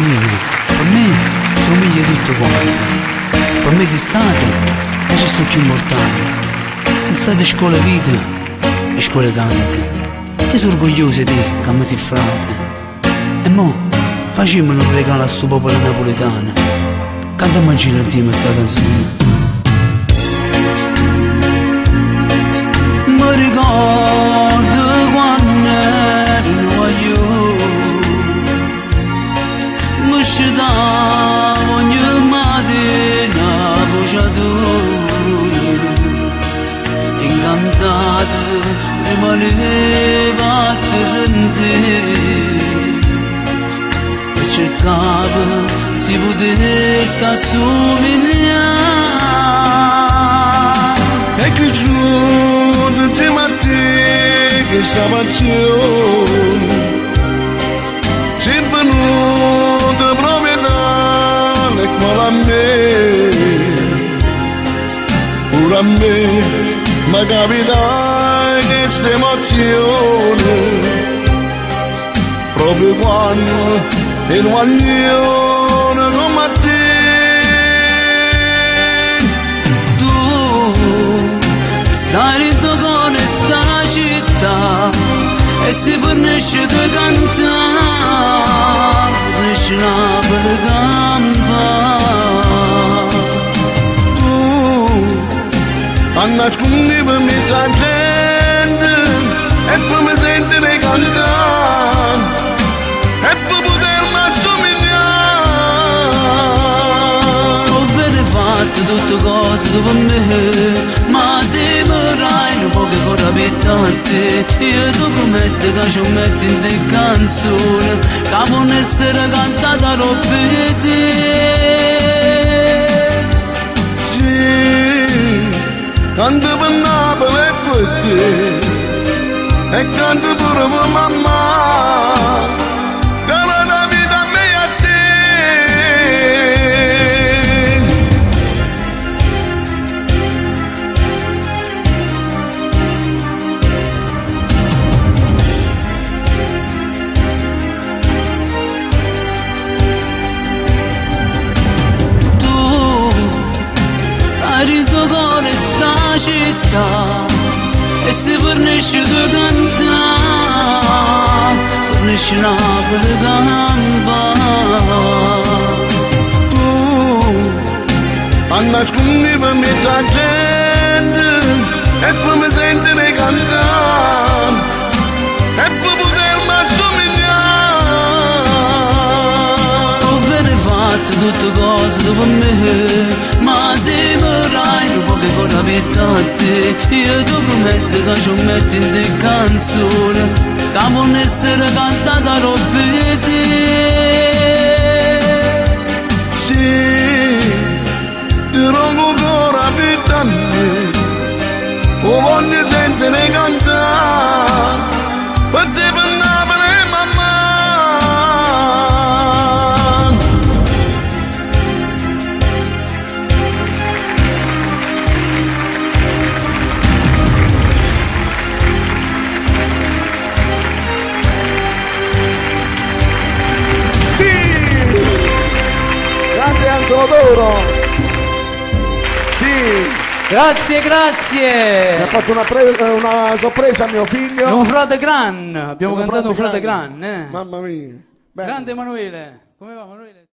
Nino, per me somiglia tutto quanto. Per me sei stata e resto più importante. Sei stata scuola vita e scuola canta. Io sono orgogliosa di te, che mi sei frate. E mo, facciamolo un regalo a sto popolo napoletano. Cantiamo insieme sta canzone. Mi ricordo quando ero io, mi scitavo ogni mattina voce tua, incantato rimaneva a te sentire, e cercavo si poterti assomigliare. E che giorno di mattina questa passione sei venuta proprio da qua a me, pure a me mi capita questa emozione proprio quando in un anno come te. Stai con sta città e si fornisce due cantare, fornisce una bella gamba. Tu nascondi per me sta gente e poi mi sentire cantare e poi potermi assomigliare. Ho vero fatto tutte cose dopo me, ma se vorrai un po' che vorrà pittante, io ti prometto che ci metti in te canzone che può essere cantata troppo per te. Sì, canto per Napoli e per te e canto pure per mamma. Rito con sta città e si fornisce due cantare, fornisce una bella gamba. Tu nascondi per me sta gente e poi mi sentire cantare e poi potermi assomigliare. Ho vero fatto tutte cose dopo me, ma se vorrai un po' che vorrà pittante, io ti prometto che ci metti in te canzone che può essere cantata troppo per te. Sì, ti rogo ancora pittante, o voglio sentire cantare per te, per Napoli e mamma. Teodoro, sì, Grazie, grazie. mi ha fatto una sorpresa a mio figlio. Un frate gran, abbiamo Un cantato un frate frate gran. Mamma mia. Bene. Grande Emanuele, come va Emanuele?